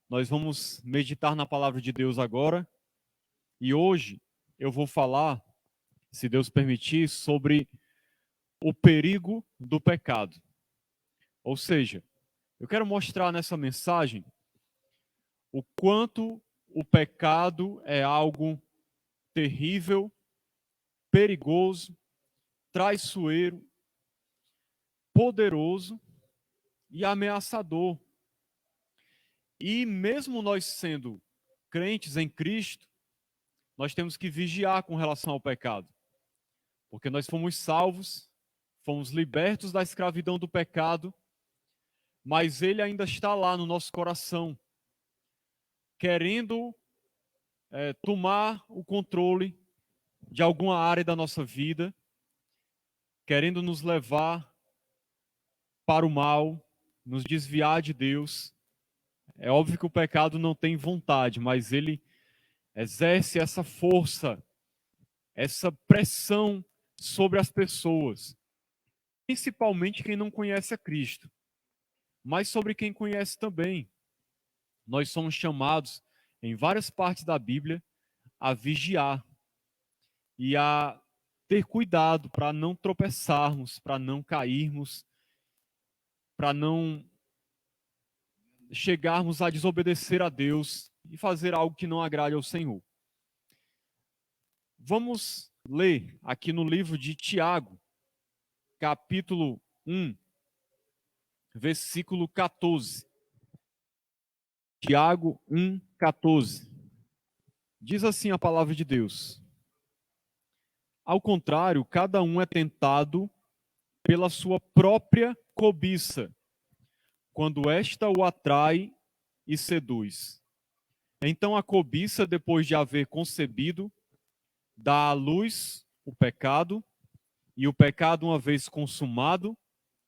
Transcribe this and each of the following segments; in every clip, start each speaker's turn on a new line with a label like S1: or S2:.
S1: Nós vamos meditar na palavra de Deus agora e hoje eu vou falar, se Deus permitir, sobre o perigo do pecado. Ou seja, eu quero mostrar nessa mensagem o quanto o pecado é algo terrível, perigoso, traiçoeiro, poderoso e ameaçador. E mesmo nós sendo crentes em Cristo, nós temos que vigiar com relação ao pecado, porque nós fomos salvos, fomos libertos da escravidão do pecado, mas ele ainda está lá no nosso coração, querendo tomar o controle de alguma área da nossa vida, querendo nos levar para o mal, nos desviar de Deus. É óbvio que o pecado não tem vontade, mas ele exerce essa força, essa pressão sobre as pessoas, principalmente quem não conhece a Cristo, mas sobre quem conhece também. Nós somos chamados, em várias partes da Bíblia, a vigiar e a ter cuidado para não tropeçarmos, para não cairmos, para não chegarmos a desobedecer a Deus e fazer algo que não agrade ao Senhor. Vamos ler aqui no livro de Tiago, capítulo 1, versículo 14. Tiago 1, 14. Diz assim a palavra de Deus: ao contrário, cada um é tentado pela sua própria cobiça, quando esta o atrai e seduz. Então a cobiça, depois de haver concebido, dá à luz o pecado, e o pecado, uma vez consumado,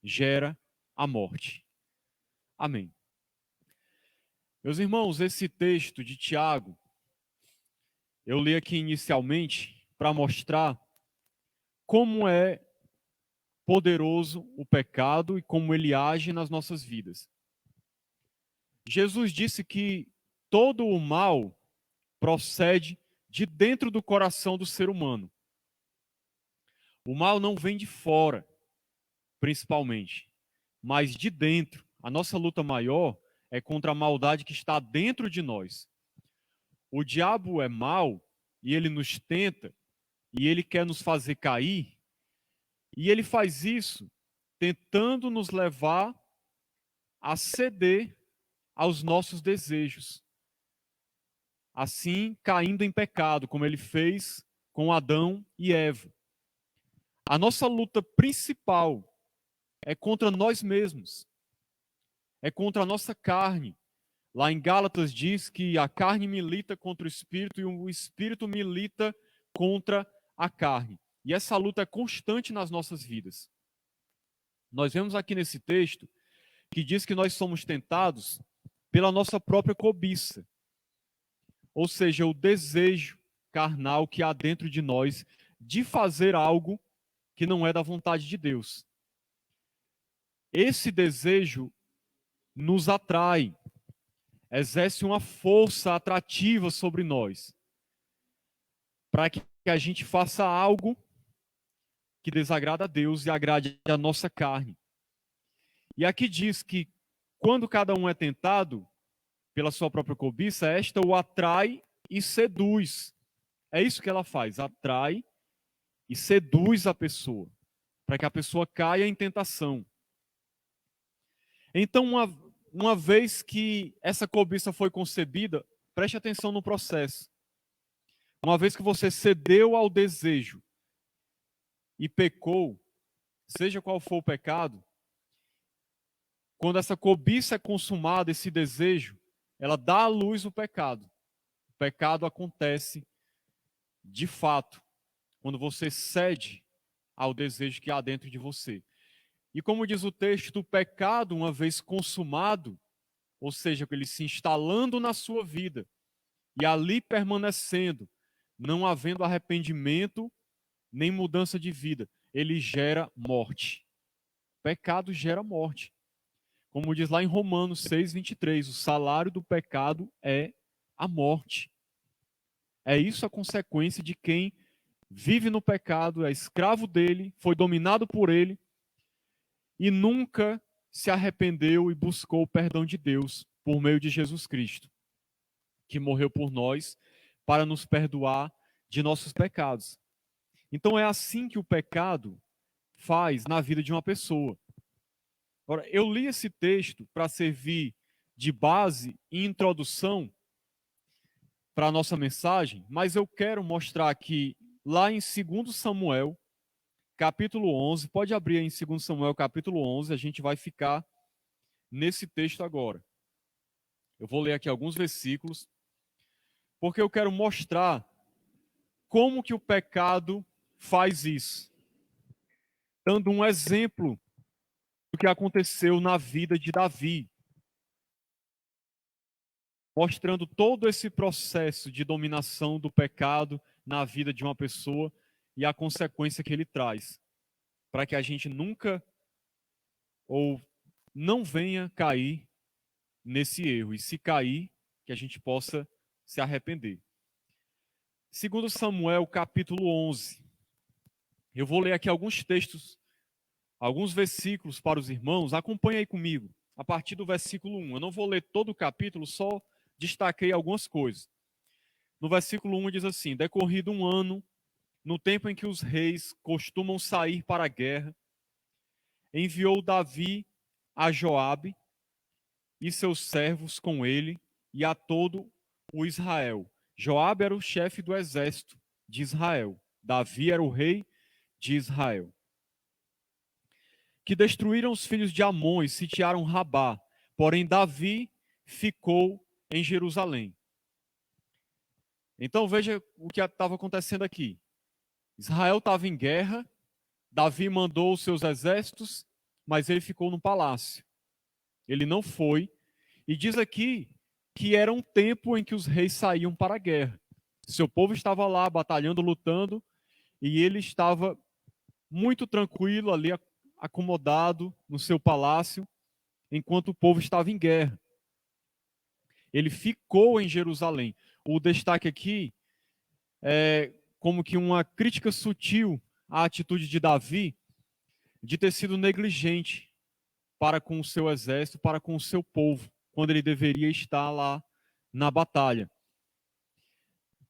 S1: gera a morte. Amém. Meus irmãos, esse texto de Tiago, eu li aqui inicialmente para mostrar como é poderoso o pecado e como ele age nas nossas vidas. Jesus disse que todo o mal procede de dentro do coração do ser humano. O mal não vem de fora, principalmente, mas de dentro. A nossa luta maior é contra a maldade que está dentro de nós. O diabo é mau e ele nos tenta e ele quer nos fazer cair, e ele faz isso tentando nos levar a ceder aos nossos desejos. Assim, caindo em pecado, como ele fez com Adão e Eva. A nossa luta principal é contra nós mesmos, é contra a nossa carne. Lá em Gálatas diz que a carne milita contra o espírito e o espírito milita contra a carne. E essa luta é constante nas nossas vidas. Nós vemos aqui nesse texto que diz que nós somos tentados pela nossa própria cobiça, ou seja, o desejo carnal que há dentro de nós de fazer algo que não é da vontade de Deus. Esse desejo nos atrai, exerce uma força atrativa sobre nós, para que a gente faça algo que desagrada a Deus e agrade a nossa carne. E aqui diz que quando cada um é tentado pela sua própria cobiça, esta o atrai e seduz. É isso que ela faz, atrai e seduz a pessoa, para que a pessoa caia em tentação. Então, uma vez que essa cobiça foi concebida, preste atenção no processo. Uma vez que você cedeu ao desejo e pecou, seja qual for o pecado, quando essa cobiça é consumada, esse desejo, ela dá à luz o pecado. O pecado acontece de fato quando você cede ao desejo que há dentro de você. E como diz o texto, o pecado, uma vez consumado, ou seja, ele se instalando na sua vida e ali permanecendo, não havendo arrependimento nem mudança de vida, ele gera morte. Pecado gera morte. Como diz lá em Romanos 6:23, o salário do pecado é a morte. É isso a consequência de quem vive no pecado, é escravo dele, foi dominado por ele e nunca se arrependeu e buscou o perdão de Deus por meio de Jesus Cristo, que morreu por nós para nos perdoar de nossos pecados. Então é assim que o pecado faz na vida de uma pessoa. Agora, eu li esse texto para servir de base e introdução para a nossa mensagem, mas eu quero mostrar aqui, lá em 2 Samuel, capítulo 11, pode abrir aí em 2 Samuel, capítulo 11, a gente vai ficar nesse texto agora. Eu vou ler aqui alguns versículos, porque eu quero mostrar como que o pecado faz isso, dando um exemplo do que aconteceu na vida de Davi, mostrando todo esse processo de dominação do pecado na vida de uma pessoa e a consequência que ele traz, para que a gente nunca ou não venha cair nesse erro, e se cair, que a gente possa se arrepender. 2 Samuel, capítulo 11. Eu vou ler aqui alguns textos, alguns versículos para os irmãos. Acompanhe aí comigo, a partir do versículo 1. Eu não vou ler todo o capítulo, só destaquei algumas coisas. No versículo 1 diz assim: decorrido um ano, no tempo em que os reis costumam sair para a guerra, enviou Davi a Joabe e seus servos com ele e a todo o Israel. Joabe era o chefe do exército de Israel. Davi era o rei de Israel. Que destruíram os filhos de Amon e sitiaram Rabá. Porém, Davi ficou em Jerusalém. Então veja o que estava acontecendo aqui. Israel estava em guerra, Davi mandou os seus exércitos, mas ele ficou no palácio. Ele não foi. E diz aqui que era um tempo em que os reis saíam para a guerra. Seu povo estava lá batalhando, lutando, e ele estava muito tranquilo ali, acomodado no seu palácio, enquanto o povo estava em guerra. Ele ficou em Jerusalém. O destaque aqui é como que uma crítica sutil à atitude de Davi de ter sido negligente para com o seu exército, para com o seu povo, quando ele deveria estar lá na batalha.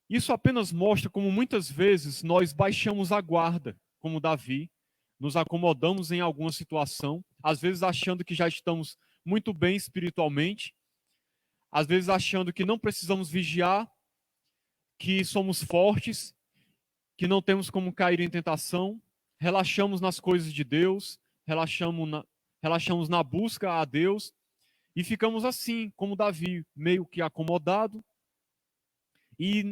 S1: Isso apenas mostra como muitas vezes nós baixamos a guarda, como Davi, nos acomodamos em alguma situação, às vezes achando que já estamos muito bem espiritualmente, às vezes achando que não precisamos vigiar, que somos fortes, que não temos como cair em tentação, relaxamos nas coisas de Deus, relaxamos na busca a Deus e ficamos assim, como Davi, meio que acomodado e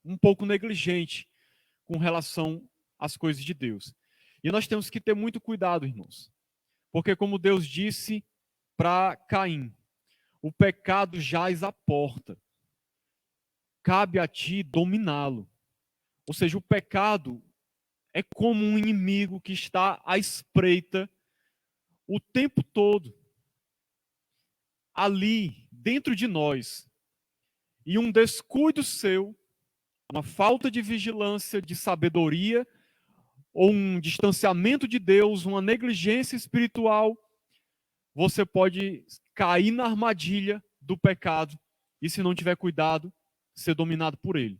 S1: um pouco negligente com relação às coisas de Deus. E nós temos que ter muito cuidado, irmãos, porque como Deus disse para Caim, o pecado jaz à porta, cabe a ti dominá-lo. Ou seja, o pecado é como um inimigo que está à espreita o tempo todo, ali, dentro de nós. E um descuido seu, uma falta de vigilância, de sabedoria, ou um distanciamento de Deus, uma negligência espiritual, você pode cair na armadilha do pecado e, se não tiver cuidado, ser dominado por ele.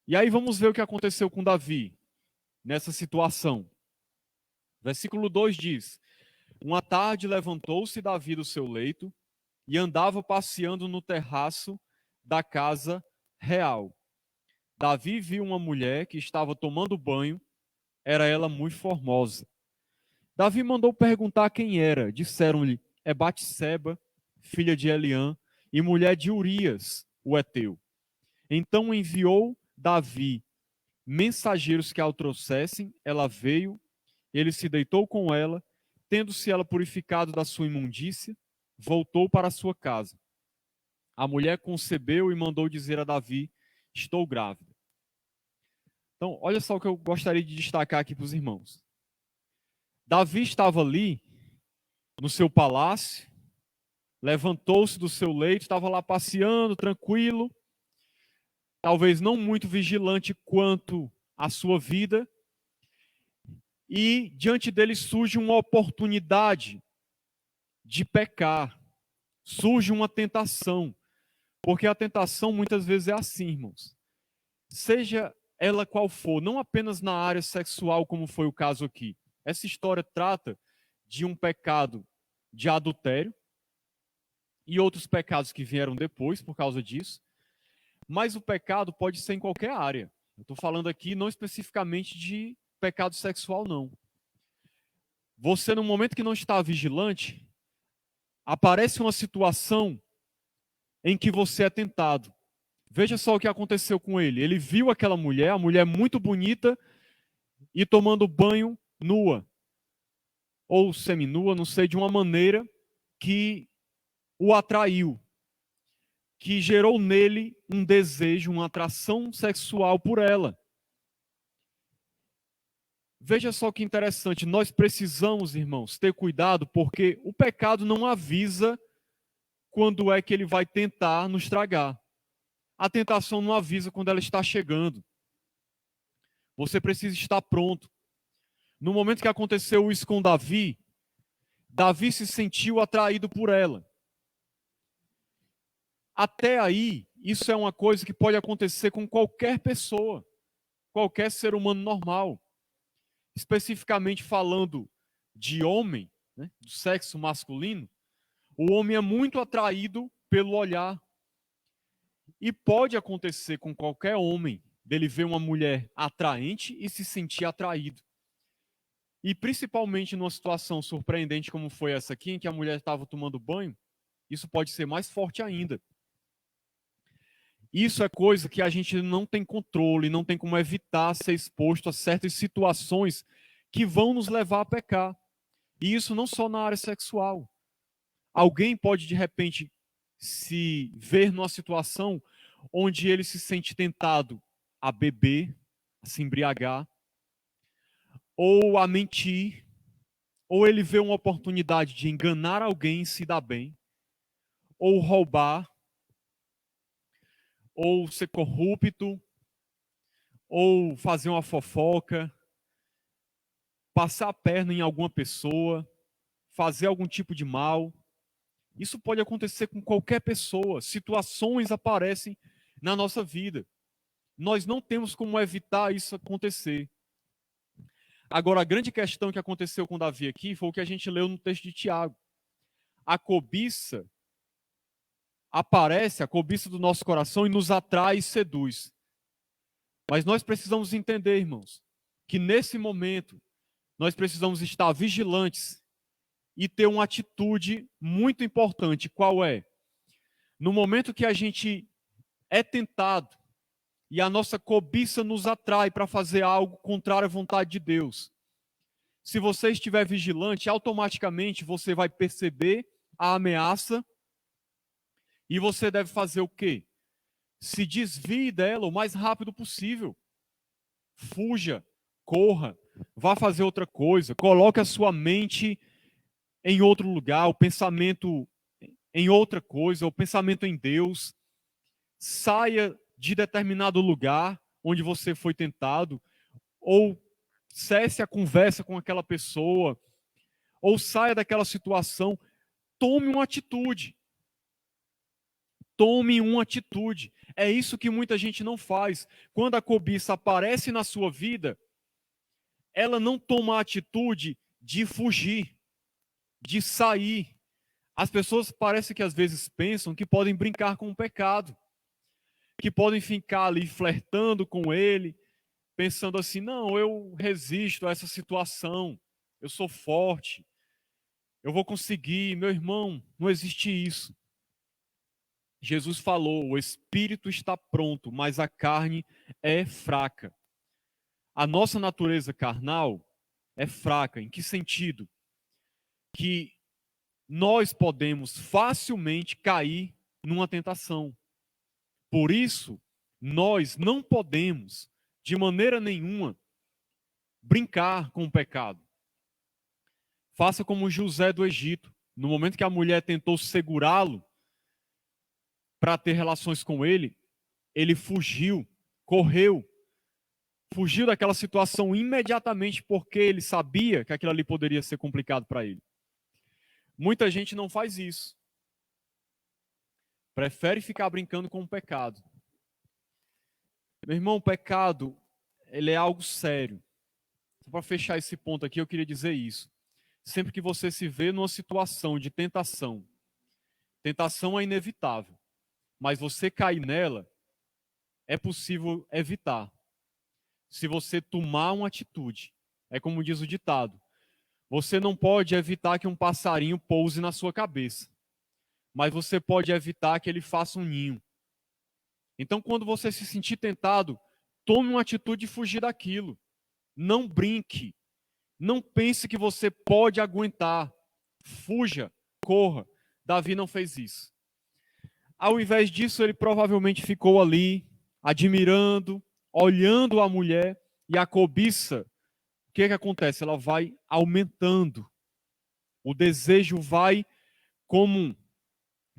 S1: E aí vamos ver o que aconteceu com Davi nessa situação. Versículo 2 diz: uma tarde levantou-se Davi do seu leito e andava passeando no terraço da casa real. Davi viu uma mulher que estava tomando banho, era ela muito formosa. Davi mandou perguntar quem era. Disseram-lhe: é Batseba, filha de Eliã, e mulher de Urias, o heteu. Então enviou Davi mensageiros que a trouxessem, ela veio, ele se deitou com ela, tendo-se ela purificado da sua imundícia, voltou para a sua casa. A mulher concebeu e mandou dizer a Davi: estou grávida. Então, olha só o que eu gostaria de destacar aqui para os irmãos. Davi estava ali no seu palácio, levantou-se do seu leito, estava lá passeando, tranquilo, talvez não muito vigilante quanto a sua vida, e diante dele surge uma oportunidade de pecar, surge uma tentação, porque a tentação muitas vezes é assim, irmãos. Seja ela qual for, não apenas na área sexual, como foi o caso aqui. Essa história trata de um pecado de adultério e outros pecados que vieram depois por causa disso, mas o pecado pode ser em qualquer área. Eu estou falando aqui não especificamente de pecado sexual, não. Você, no momento que não está vigilante, aparece uma situação em que você é tentado. Veja só o que aconteceu com ele. Ele viu aquela mulher, a mulher muito bonita, e tomando banho nua, ou seminua, não sei, de uma maneira que o atraiu, que gerou nele um desejo, uma atração sexual por ela. Veja só que interessante, nós precisamos, irmãos, ter cuidado, porque o pecado não avisa quando é que ele vai tentar nos tragar. A tentação não avisa quando ela está chegando. Você precisa estar pronto. No momento que aconteceu isso com Davi, Davi se sentiu atraído por ela. Até aí, isso é uma coisa que pode acontecer com qualquer pessoa, qualquer ser humano normal. Especificamente falando de homem, né, do sexo masculino, o homem é muito atraído pelo olhar. E pode acontecer com qualquer homem dele ver uma mulher atraente e se sentir atraído. E principalmente numa situação surpreendente como foi essa aqui, em que a mulher estava tomando banho, isso pode ser mais forte ainda. Isso é coisa que a gente não tem controle, não tem como evitar ser exposto a certas situações que vão nos levar a pecar. E isso não só na área sexual. Alguém pode, de repente, se ver numa situação onde ele se sente tentado a beber, a se embriagar, ou a mentir, ou ele vê uma oportunidade de enganar alguém e se dar bem, ou roubar, ou ser corrupto, ou fazer uma fofoca, passar a perna em alguma pessoa, fazer algum tipo de mal. Isso pode acontecer com qualquer pessoa. Situações aparecem na nossa vida. Nós não temos como evitar isso acontecer. Agora, a grande questão que aconteceu com Davi aqui foi o que a gente leu no texto de Tiago. A cobiça aparece, a cobiça do nosso coração, e nos atrai e seduz. Mas nós precisamos entender, irmãos, que nesse momento nós precisamos estar vigilantes e ter uma atitude muito importante. Qual é? No momento que a gente é tentado e a nossa cobiça nos atrai para fazer algo contrário à vontade de Deus, se você estiver vigilante, automaticamente você vai perceber a ameaça e você deve fazer o quê? Se desvie dela o mais rápido possível. Fuja, corra, vá fazer outra coisa, coloque a sua mente em outro lugar, o pensamento em outra coisa, o pensamento em Deus. Saia de determinado lugar onde você foi tentado, ou cesse a conversa com aquela pessoa, ou saia daquela situação. Tome uma atitude. Tome uma atitude. É isso que muita gente não faz. Quando a cobiça aparece na sua vida, ela não toma a atitude de fugir, de sair. As pessoas parece que às vezes pensam que podem brincar com o pecado, que podem ficar ali flertando com ele, pensando assim: não, eu resisto a essa situação, eu sou forte, eu vou conseguir. Meu irmão, não existe isso. Jesus falou: o espírito está pronto, mas a carne é fraca. A nossa natureza carnal é fraca. Em que sentido? Que nós podemos facilmente cair numa tentação. Por isso, nós não podemos, de maneira nenhuma, brincar com o pecado. Faça como José do Egito. No momento que a mulher tentou segurá-lo para ter relações com ele, ele fugiu, correu, fugiu daquela situação imediatamente porque ele sabia que aquilo ali poderia ser complicado para ele. Muita gente não faz isso. Prefere ficar brincando com o pecado. Meu irmão, o pecado, ele é algo sério. Para fechar esse ponto aqui, eu queria dizer isso. Sempre que você se vê numa situação de tentação, tentação é inevitável, mas você cair nela, é possível evitar. Se você tomar uma atitude, é como diz o ditado, você não pode evitar que um passarinho pouse na sua cabeça, mas você pode evitar que ele faça um ninho. Então, quando você se sentir tentado, tome uma atitude de fugir daquilo. Não brinque. Não pense que você pode aguentar. Fuja, corra. Davi não fez isso. Ao invés disso, ele provavelmente ficou ali, admirando, olhando a mulher, e a cobiça, o que acontece? Ela vai aumentando. O desejo vai como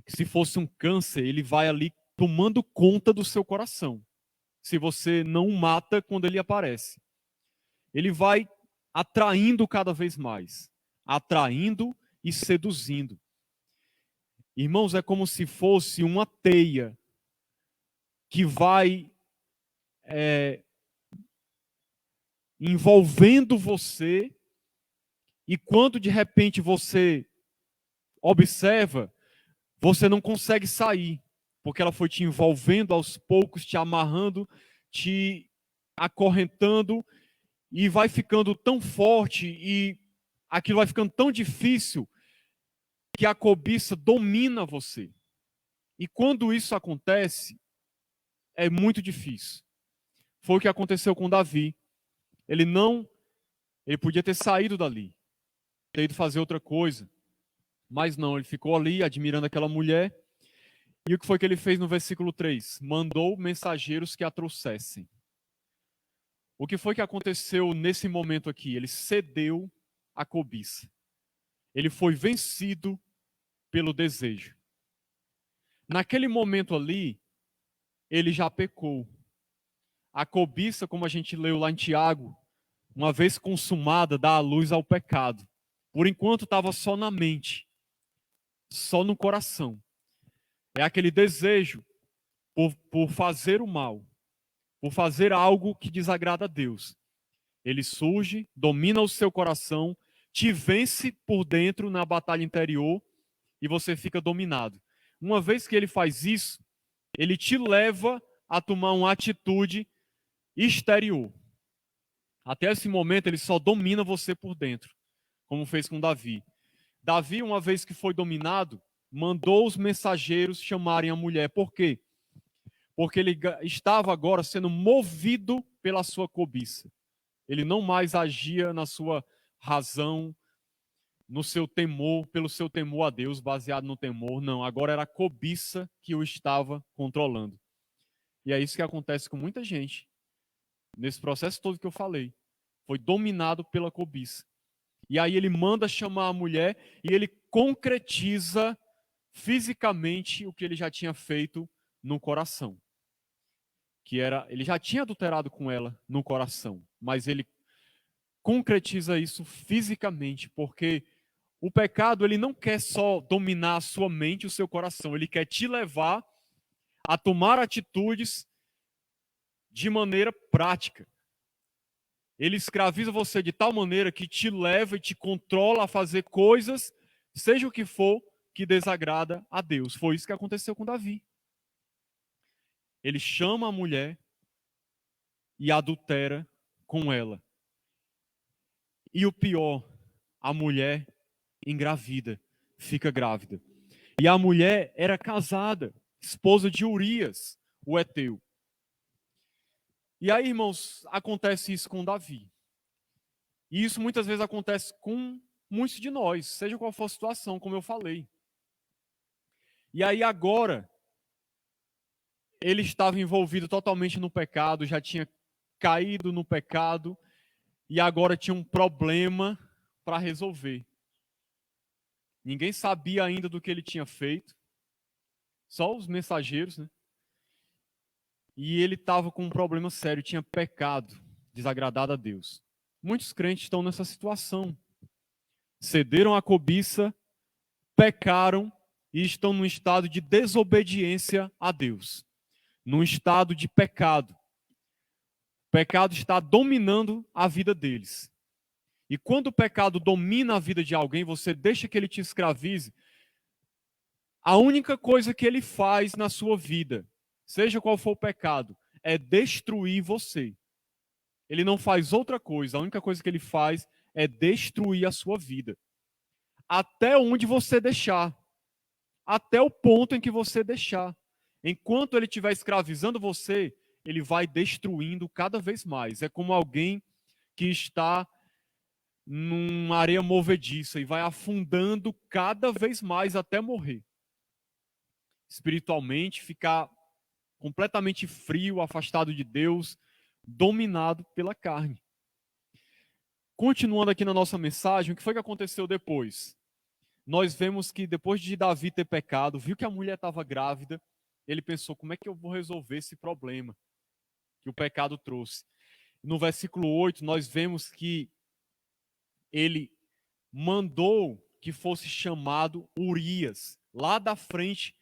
S1: se fosse um câncer, ele vai ali tomando conta do seu coração. Se você não o mata quando ele aparece. Ele vai atraindo cada vez mais. Atraindo e seduzindo. Irmãos, é como se fosse uma teia que vai envolvendo você, e quando de repente você observa, você não consegue sair, porque ela foi te envolvendo aos poucos, te amarrando, te acorrentando, e vai ficando tão forte, e aquilo vai ficando tão difícil, que a cobiça domina você. E quando isso acontece, é muito difícil. Foi o que aconteceu com Davi. Ele podia ter saído dali, ter ido fazer outra coisa, mas não, ele ficou ali admirando aquela mulher. E o que foi que ele fez no versículo 3? Mandou mensageiros que a trouxessem. O que foi que aconteceu nesse momento aqui? Ele cedeu à cobiça. Ele foi vencido pelo desejo. Naquele momento ali, ele já pecou. A cobiça, como a gente leu lá em Tiago, uma vez consumada, dá a luz ao pecado. Por enquanto estava só na mente, só no coração. É aquele desejo por fazer o mal, por fazer algo que desagrada a Deus. Ele surge, domina o seu coração, te vence por dentro na batalha interior e você fica dominado. Uma vez que ele faz isso, ele te leva a tomar uma atitude exterior. Até esse momento ele só domina você por dentro, como fez com Davi. Davi, uma vez que foi dominado, mandou os mensageiros chamarem a mulher. Por quê? Porque ele estava agora sendo movido pela sua cobiça. Ele não mais agia na sua razão, no seu temor, pelo seu temor a Deus, baseado no temor. Não, agora era a cobiça que o estava controlando. E é isso que acontece com muita gente. Nesse processo todo que eu falei. Foi dominado pela cobiça. E aí ele manda chamar a mulher e ele concretiza fisicamente o que ele já tinha feito no coração. Ele já tinha adulterado com ela no coração, mas ele concretiza isso fisicamente, porque o pecado, ele não quer só dominar a sua mente e o seu coração, ele quer te levar a tomar atitudes de maneira prática. Ele escraviza você de tal maneira que te leva e te controla a fazer coisas, seja o que for, que desagrada a Deus. Foi isso que aconteceu com Davi. Ele chama a mulher e adultera com ela. E o pior, a mulher engravida, fica grávida. E a mulher era casada, esposa de Urias, o heteu. E aí, irmãos, acontece isso com Davi. E isso muitas vezes acontece com muitos de nós, seja qual for a situação, como eu falei. E aí agora, ele estava envolvido totalmente no pecado, já tinha caído no pecado, e agora tinha um problema para resolver. Ninguém sabia ainda do que ele tinha feito, só os mensageiros, né? E ele estava com um problema sério, tinha pecado, desagradado a Deus. Muitos crentes estão nessa situação. Cederam à cobiça, pecaram e estão num estado de desobediência a Deus, num estado de pecado. O pecado está dominando a vida deles. E quando o pecado domina a vida de alguém, você deixa que ele te escravize, a única coisa que ele faz na sua vida, seja qual for o pecado, é destruir você. Ele não faz outra coisa, a única coisa que ele faz é destruir a sua vida. Até onde você deixar. Até o ponto em que você deixar. Enquanto ele estiver escravizando você, ele vai destruindo cada vez mais. É como alguém que está numa areia movediça e vai afundando cada vez mais até morrer. Espiritualmente, ficar completamente frio, afastado de Deus, dominado pela carne. Continuando aqui na nossa mensagem, o que foi que aconteceu depois? Nós vemos que depois de Davi ter pecado, viu que a mulher estava grávida, ele pensou, como é que eu vou resolver esse problema que o pecado trouxe? No versículo 8, nós vemos que ele mandou que fosse chamado Urias, lá da frente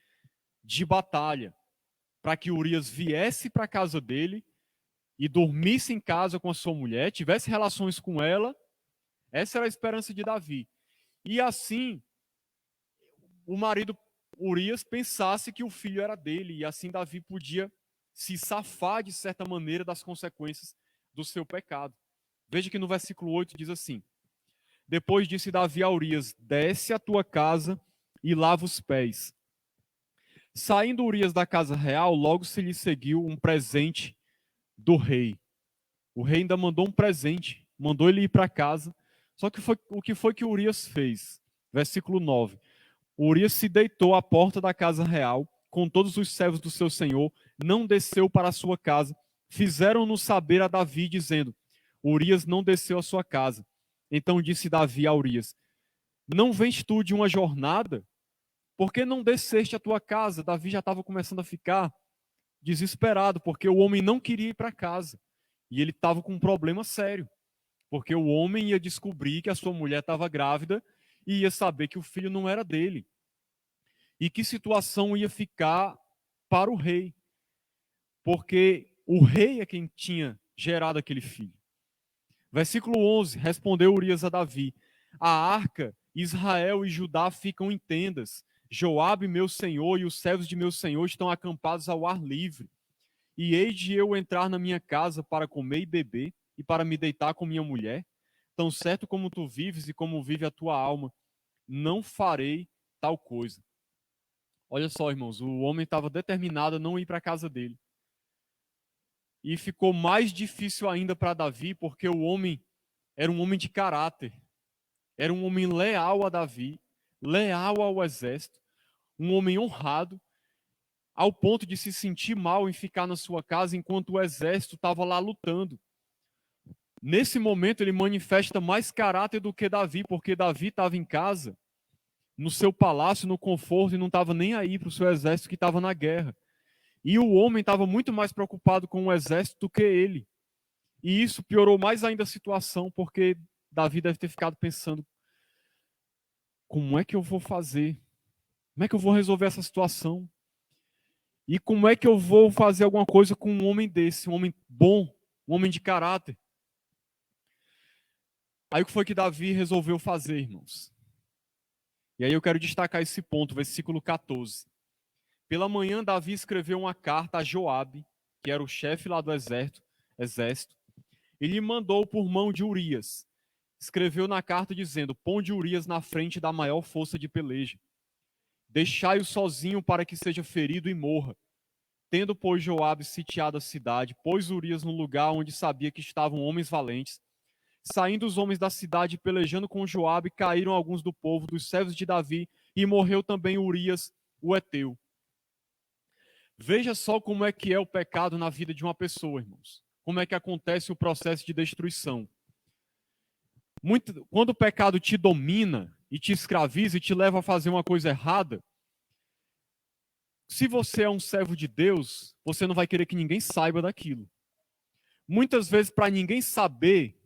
S1: de batalha, para que Urias viesse para a casa dele e dormisse em casa com a sua mulher, tivesse relações com ela. Essa era a esperança de Davi. E assim, o marido Urias pensasse que o filho era dele, e assim Davi podia se safar, de certa maneira, das consequências do seu pecado. Veja que no versículo 8 diz assim: depois disse Davi a Urias, desce à tua casa e lava os pés. Saindo Urias da casa real, logo se lhe seguiu um presente do rei. O rei ainda mandou um presente, mandou ele ir para casa. Só que o que foi que Urias fez? Versículo 9. Urias se deitou à porta da casa real, com todos os servos do seu senhor, não desceu para a sua casa. Fizeram-no saber a Davi, dizendo, Urias não desceu à sua casa. Então disse Davi a Urias, não vens tu de uma jornada? Por que não desceste à tua casa? Davi já estava começando a ficar desesperado, porque o homem não queria ir para casa. E ele estava com um problema sério, porque o homem ia descobrir que a sua mulher estava grávida e ia saber que o filho não era dele. E que situação ia ficar para o rei? Porque o rei é quem tinha gerado aquele filho. Versículo 11, respondeu Urias a Davi, a arca, Israel e Judá ficam em tendas, Joabe, meu senhor, e os servos de meu senhor estão acampados ao ar livre. E hei de eu entrar na minha casa para comer e beber, e para me deitar com minha mulher? Tão certo como tu vives e como vive a tua alma, não farei tal coisa. Olha só, irmãos, o homem estava determinado a não ir para a casa dele. E ficou mais difícil ainda para Davi, porque o homem era um homem de caráter. Era um homem leal a Davi, leal ao exército, um homem honrado, ao ponto de se sentir mal em ficar na sua casa enquanto o exército estava lá lutando. Nesse momento ele manifesta mais caráter do que Davi, porque Davi estava em casa, no seu palácio, no conforto, e não estava nem aí para o seu exército que estava na guerra. E o homem estava muito mais preocupado com o exército do que ele. E isso piorou mais ainda a situação, porque Davi deve ter ficado pensando, como é que eu vou fazer? Como é que eu vou resolver essa situação? E como é que eu vou fazer alguma coisa com um homem desse, um homem bom, um homem de caráter? Aí o que foi que Davi resolveu fazer, irmãos? E aí eu quero destacar esse ponto, versículo 14. Pela manhã, Davi escreveu uma carta a Joabe, que era o chefe lá do exército, e lhe mandou por mão de Urias. Escreveu na carta dizendo, ponde Urias na frente da maior força de peleja. Deixai-o sozinho para que seja ferido e morra. Tendo, pois, Joabe sitiado a cidade, pôs Urias no lugar onde sabia que estavam homens valentes. Saindo os homens da cidade pelejando com Joabe, caíram alguns do povo, dos servos de Davi, e morreu também Urias, o heteu. Veja só como é que é o pecado na vida de uma pessoa, irmãos. Como é que acontece o processo de destruição. Quando o pecado te domina e te escraviza e te leva a fazer uma coisa errada, se você é um servo de Deus, você não vai querer que ninguém saiba daquilo. Muitas vezes, para ninguém saber,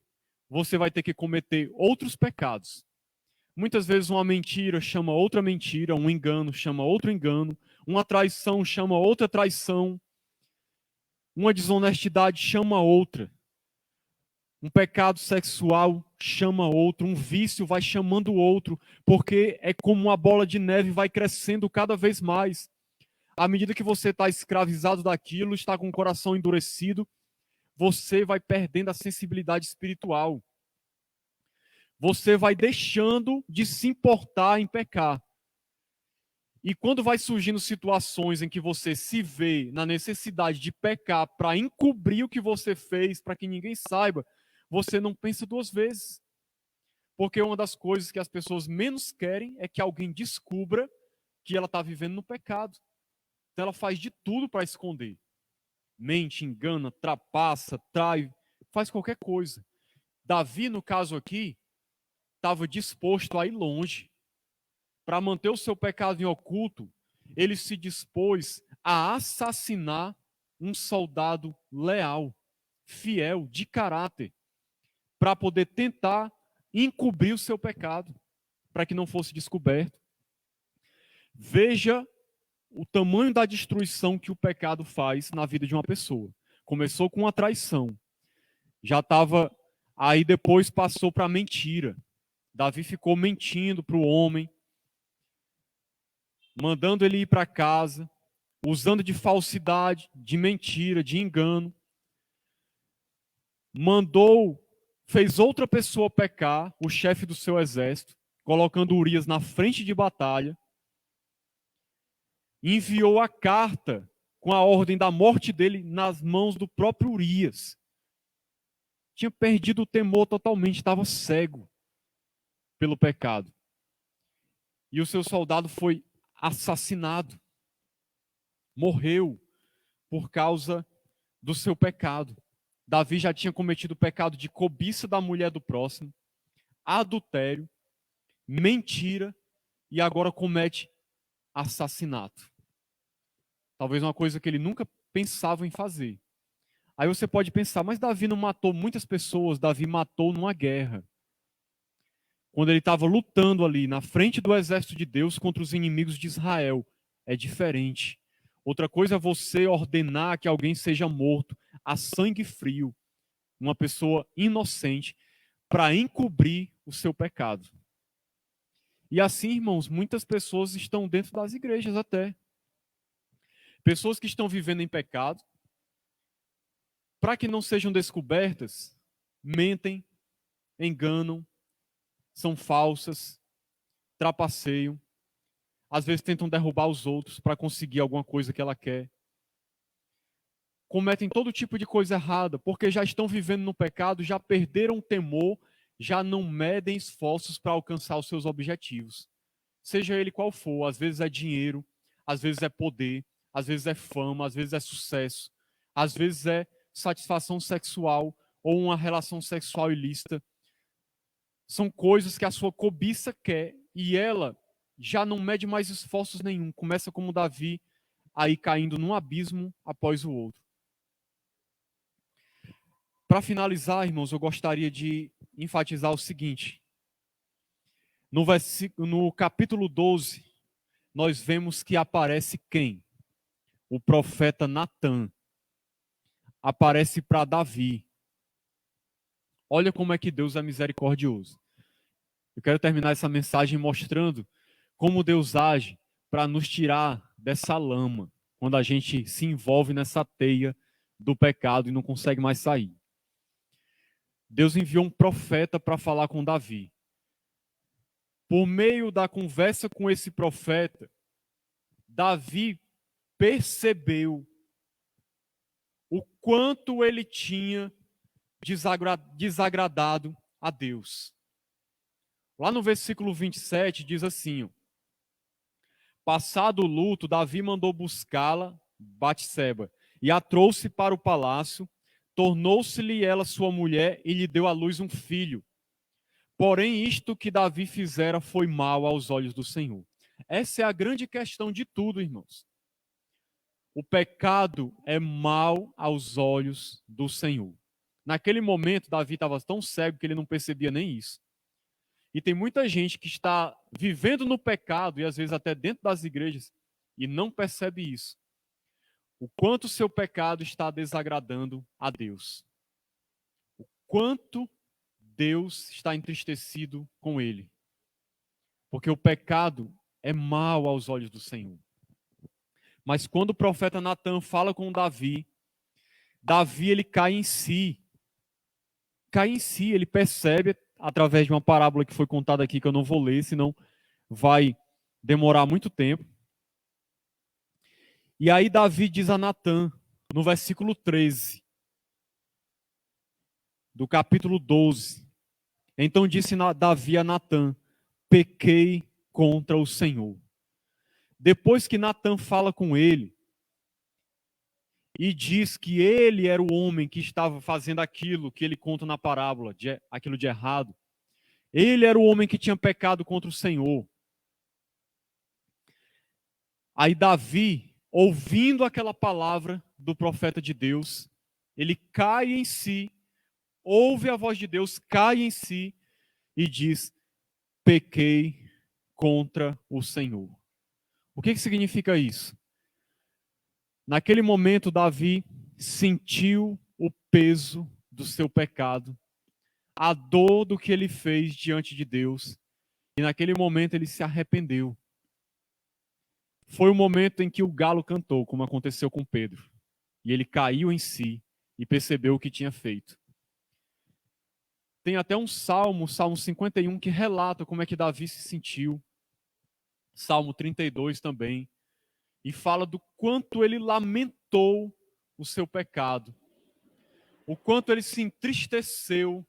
S1: você vai ter que cometer outros pecados. Muitas vezes uma mentira chama outra mentira, um engano chama outro engano, uma traição chama outra traição, uma desonestidade chama outra, um pecado sexual chama outro, um vício vai chamando outro, porque é como uma bola de neve, vai crescendo cada vez mais. À medida que você está escravizado daquilo, está com o coração endurecido, você vai perdendo a sensibilidade espiritual. Você vai deixando de se importar em pecar. E quando vai surgindo situações em que você se vê na necessidade de pecar para encobrir o que você fez, para que ninguém saiba, você não pensa duas vezes. Porque uma das coisas que as pessoas menos querem é que alguém descubra que ela está vivendo no pecado. Então ela faz de tudo para esconder. Mente, engana, trapaça, trai, faz qualquer coisa. Davi, no caso aqui, estava disposto a ir longe. Para manter o seu pecado em oculto, ele se dispôs a assassinar um soldado leal, fiel, de caráter, para poder tentar encobrir o seu pecado, para que não fosse descoberto. Veja o tamanho da destruição que o pecado faz na vida de uma pessoa. Começou com uma traição, já estava, aí depois passou para a mentira. Davi ficou mentindo para o homem, mandando ele ir para casa, usando de falsidade, de mentira, de engano. Fez outra pessoa pecar, o chefe do seu exército, colocando Urias na frente de batalha. Enviou a carta com a ordem da morte dele nas mãos do próprio Urias. Tinha perdido o temor totalmente, estava cego pelo pecado. E o seu soldado foi assassinado. Morreu por causa do seu pecado. Davi já tinha cometido o pecado de cobiça da mulher do próximo, adultério, mentira e agora comete assassinato. Talvez uma coisa que ele nunca pensava em fazer. Aí você pode pensar, mas Davi não matou muitas pessoas, Davi matou numa guerra. Quando ele estava lutando ali na frente do exército de Deus contra os inimigos de Israel. É diferente. Outra coisa é você ordenar que alguém seja morto a sangue frio, uma pessoa inocente, para encobrir o seu pecado. E assim, irmãos, muitas pessoas estão dentro das igrejas até. Pessoas que estão vivendo em pecado, para que não sejam descobertas, mentem, enganam, são falsas, trapaceiam, às vezes tentam derrubar os outros para conseguir alguma coisa que ela quer. Cometem todo tipo de coisa errada, porque já estão vivendo no pecado, já perderam o temor, já não medem esforços para alcançar os seus objetivos. Seja ele qual for, às vezes é dinheiro, às vezes é poder, às vezes é fama, às vezes é sucesso, às vezes é satisfação sexual ou uma relação sexual ilícita. São coisas que a sua cobiça quer e ela já não mede mais esforços nenhum. Começa como Davi, aí caindo num abismo após o outro. Para finalizar, irmãos, eu gostaria de enfatizar o seguinte. No capítulo 12, nós vemos que aparece quem? O profeta Natã. Aparece para Davi. Olha como é que Deus é misericordioso. Eu quero terminar essa mensagem mostrando como Deus age para nos tirar dessa lama, quando a gente se envolve nessa teia do pecado e não consegue mais sair. Deus enviou um profeta para falar com Davi. Por meio da conversa com esse profeta, Davi percebeu o quanto ele tinha desagradado a Deus. Lá no versículo 27 diz assim, ó, passado o luto, Davi mandou buscá-la, Batseba, e a trouxe para o palácio, tornou-se-lhe ela sua mulher e lhe deu à luz um filho. Porém, isto que Davi fizera foi mal aos olhos do Senhor. Essa é a grande questão de tudo, irmãos. O pecado é mal aos olhos do Senhor. Naquele momento, Davi estava tão cego que ele não percebia nem isso. E tem muita gente que está vivendo no pecado, e às vezes até dentro das igrejas, e não percebe isso. O quanto o seu pecado está desagradando a Deus. O quanto Deus está entristecido com ele. Porque o pecado é mal aos olhos do Senhor. Mas quando o profeta Natan fala com Davi, Davi ele cai em si. Cai em si, ele percebe, através de uma parábola que foi contada aqui, que eu não vou ler, senão vai demorar muito tempo. E aí Davi diz a Natan, no versículo 13, do capítulo 12. Então disse Davi a Natan, pequei contra o Senhor. Depois que Natan fala com ele, e diz que ele era o homem que estava fazendo aquilo que ele conta na parábola, aquilo de errado. Ele era o homem que tinha pecado contra o Senhor. Aí Davi, ouvindo aquela palavra do profeta de Deus, ele cai em si, ouve a voz de Deus, cai em si e diz, pequei contra o Senhor. O que significa isso? Naquele momento, Davi sentiu o peso do seu pecado, a dor do que ele fez diante de Deus, e naquele momento ele se arrependeu. Foi o momento em que o galo cantou, como aconteceu com Pedro, e ele caiu em si e percebeu o que tinha feito. Tem até um salmo, Salmo 51, que relata como é que Davi se sentiu, Salmo 32 também, e fala do quanto ele lamentou o seu pecado, o quanto ele se entristeceu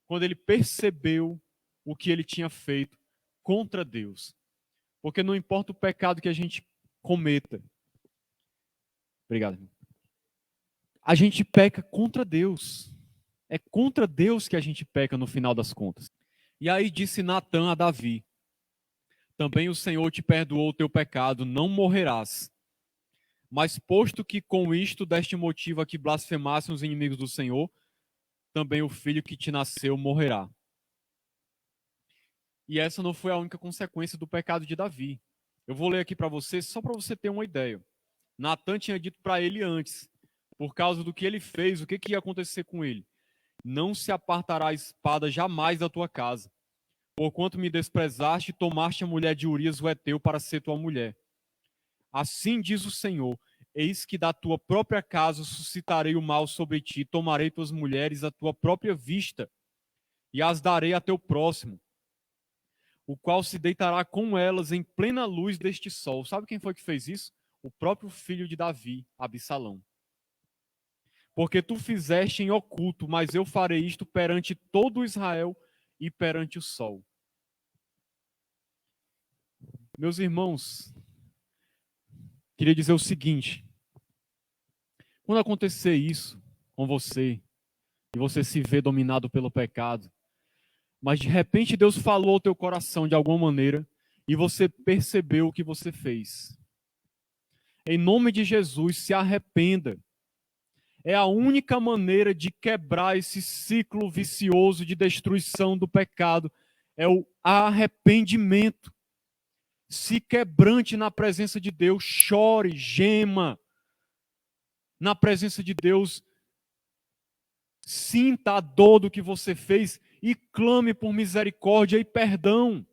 S1: quando ele percebeu o que ele tinha feito contra Deus. Porque não importa o pecado que a gente cometa. Obrigado. A gente peca contra Deus. É contra Deus que a gente peca no final das contas. E aí disse Natan a Davi, também o Senhor te perdoou o teu pecado, não morrerás. Mas posto que com isto deste motivo a que blasfemassem os inimigos do Senhor, também o filho que te nasceu morrerá. E essa não foi a única consequência do pecado de Davi. Eu vou ler aqui para você, só para você ter uma ideia. Natan tinha dito para ele antes, por causa do que ele fez, o que ia acontecer com ele. Não se apartará a espada jamais da tua casa, porquanto me desprezaste e tomaste a mulher de Urias o heteu para ser tua mulher. Assim diz o Senhor, eis que da tua própria casa suscitarei o mal sobre ti, tomarei tuas mulheres à tua própria vista, e as darei a teu próximo, o qual se deitará com elas em plena luz deste sol. Sabe quem foi que fez isso? O próprio filho de Davi, Absalão. Porque tu fizeste em oculto, mas eu farei isto perante todo Israel e perante o sol. Meus irmãos, queria dizer o seguinte: quando acontecer isso com você, e você se vê dominado pelo pecado, mas de repente Deus falou ao teu coração de alguma maneira, e você percebeu o que você fez. Em nome de Jesus, se arrependa. É a única maneira de quebrar esse ciclo vicioso de destruição do pecado. É o arrependimento. Se quebrante na presença de Deus, chore, gema. Na presença de Deus, sinta a dor do que você fez e clame por misericórdia e perdão.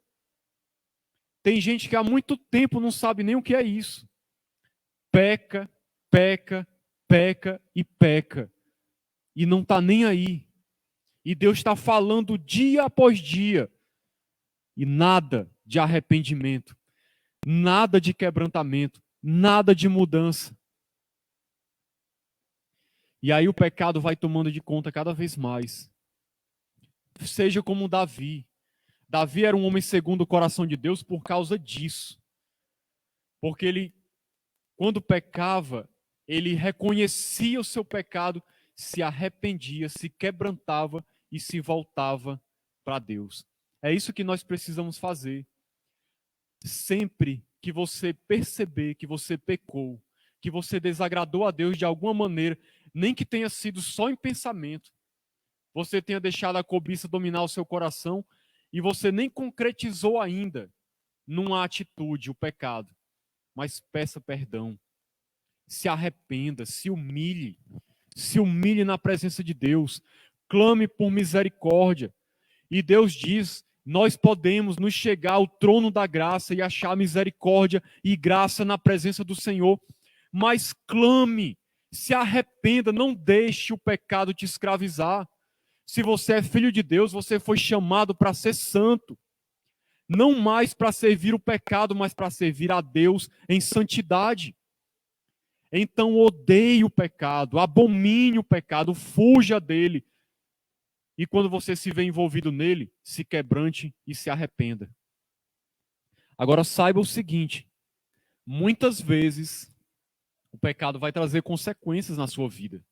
S1: Tem gente que há muito tempo não sabe nem o que é isso. Peca, peca, peca e peca. E não está nem aí. E Deus está falando dia após dia. E nada de arrependimento. Nada de quebrantamento. Nada de mudança. E aí o pecado vai tomando de conta cada vez mais. Seja como Davi. Davi era um homem segundo o coração de Deus por causa disso. Porque ele, quando pecava, ele reconhecia o seu pecado, se arrependia, se quebrantava e se voltava para Deus. É isso que nós precisamos fazer. Sempre que você perceber que você pecou, que você desagradou a Deus de alguma maneira, nem que tenha sido só em pensamento, você tenha deixado a cobiça dominar o seu coração e você nem concretizou ainda numa atitude o pecado, mas peça perdão, se arrependa, se humilhe na presença de Deus, clame por misericórdia. E Deus diz: nós podemos nos chegar ao trono da graça e achar misericórdia e graça na presença do Senhor, mas clame, se arrependa, não deixe o pecado te escravizar. Se você é filho de Deus, você foi chamado para ser santo. Não mais para servir o pecado, mas para servir a Deus em santidade. Então odeie o pecado, abomine o pecado, fuja dele. E quando você se vê envolvido nele, se quebrante e se arrependa. Agora saiba o seguinte: muitas vezes o pecado vai trazer consequências na sua vida.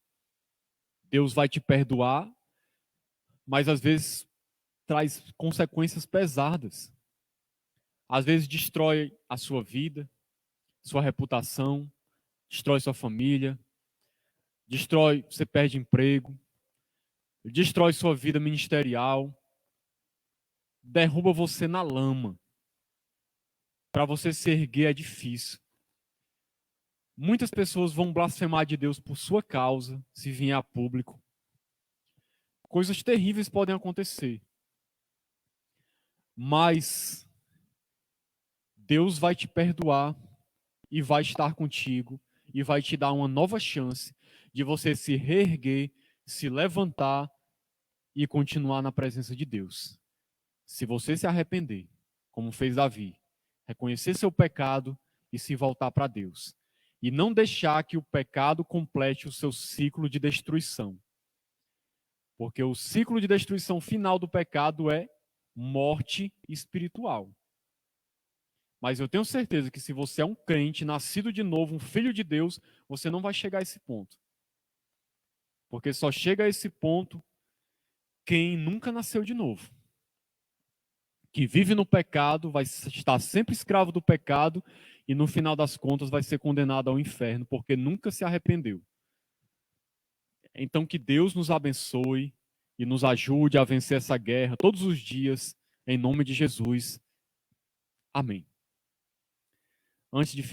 S1: Deus vai te perdoar, mas às vezes traz consequências pesadas. Às vezes destrói a sua vida, sua reputação, destrói sua família, você perde emprego, destrói sua vida ministerial, derruba você na lama. Para você se erguer é difícil. Muitas pessoas vão blasfemar de Deus por sua causa, se vier a público. Coisas terríveis podem acontecer. Mas Deus vai te perdoar e vai estar contigo e vai te dar uma nova chance de você se reerguer, se levantar e continuar na presença de Deus. Se você se arrepender, como fez Davi, reconhecer seu pecado e se voltar para Deus. E não deixar que o pecado complete o seu ciclo de destruição. Porque o ciclo de destruição final do pecado é morte espiritual. Mas eu tenho certeza que se você é um crente, nascido de novo, um filho de Deus, você não vai chegar a esse ponto. Porque só chega a esse ponto quem nunca nasceu de novo. Que vive no pecado, vai estar sempre escravo do pecado e no final das contas vai ser condenado ao inferno, porque nunca se arrependeu. Então que Deus nos abençoe e nos ajude a vencer essa guerra todos os dias, em nome de Jesus. Amém. Antes de